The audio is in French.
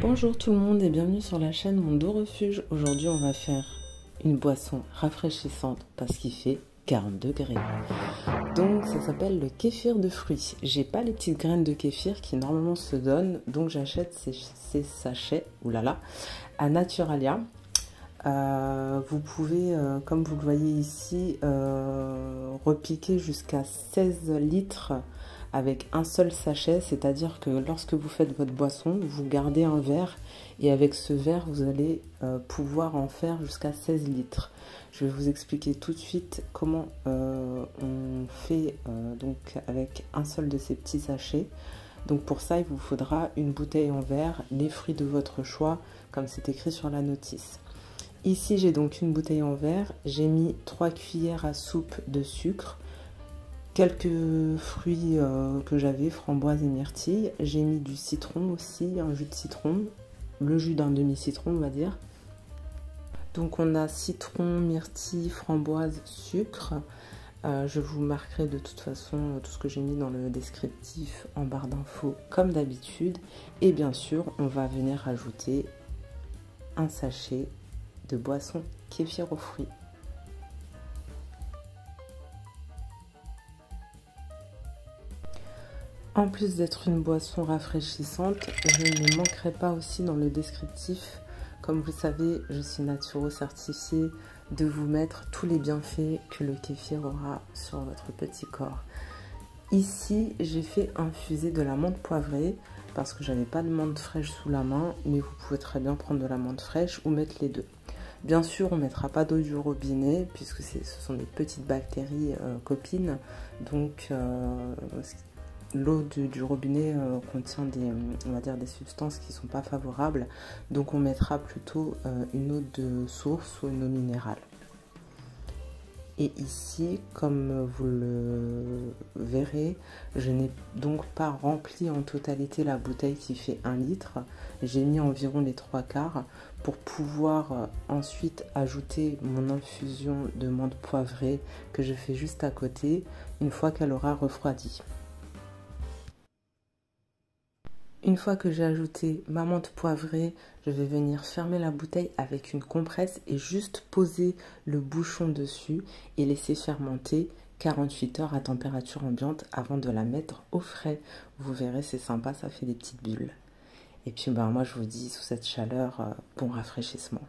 Bonjour tout le monde et bienvenue sur la chaîne Mon Doux Refuge. Aujourd'hui on va faire une boisson rafraîchissante parce qu'il fait 40 degrés. Donc ça s'appelle le kéfir de fruits. J'ai pas les petites graines de kéfir qui normalement se donnent, donc j'achète ces sachets, oulala, à Naturalia. Vous pouvez, comme vous le voyez ici, repiquer jusqu'à 16 litres avec un seul sachet, c'est-à-dire que lorsque vous faites votre boisson, vous gardez un verre et avec ce verre, vous allez pouvoir en faire jusqu'à 16 litres. Je vais vous expliquer tout de suite comment on fait donc avec un seul de ces petits sachets. Donc pour ça, il vous faudra une bouteille en verre, les fruits de votre choix, comme c'est écrit sur la notice. Ici, j'ai donc une bouteille en verre, j'ai mis 3 cuillères à soupe de sucre, quelques fruits que j'avais, framboises et myrtilles. J'ai mis du citron aussi, un jus de citron, le jus d'un demi-citron on va dire. Donc on a citron, myrtille, framboise, sucre. Je vous marquerai de toute façon tout ce que j'ai mis dans le descriptif en barre d'infos comme d'habitude. Et bien sûr, on va venir rajouter un sachet de boisson kéfir aux fruits. En plus d'être une boisson rafraîchissante, je ne manquerai pas aussi dans le descriptif, comme vous le savez, je suis naturo certifiée, de vous mettre tous les bienfaits que le kéfir aura sur votre petit corps. Ici, j'ai fait infuser de la menthe poivrée parce que j'avais pas de menthe fraîche sous la main, mais vous pouvez très bien prendre de la menthe fraîche ou mettre les deux. Bien sûr, on ne mettra pas d'eau du robinet puisque ce sont des petites bactéries copines, donc l'eau du robinet contient on va dire des substances qui ne sont pas favorables, donc on mettra plutôt une eau de source ou une eau minérale. Et ici, comme vous le verrez, je n'ai donc pas rempli en totalité la bouteille qui fait 1 litre. J'ai mis environ les 3/4 pour pouvoir ensuite ajouter mon infusion de menthe poivrée que je fais juste à côté une fois qu'elle aura refroidi. Une fois que j'ai ajouté ma menthe poivrée, je vais venir fermer la bouteille avec une compresse et juste poser le bouchon dessus et laisser fermenter 48 heures à température ambiante avant de la mettre au frais. Vous verrez, c'est sympa, ça fait des petites bulles. Et puis moi je vous dis, sous cette chaleur, bon rafraîchissement.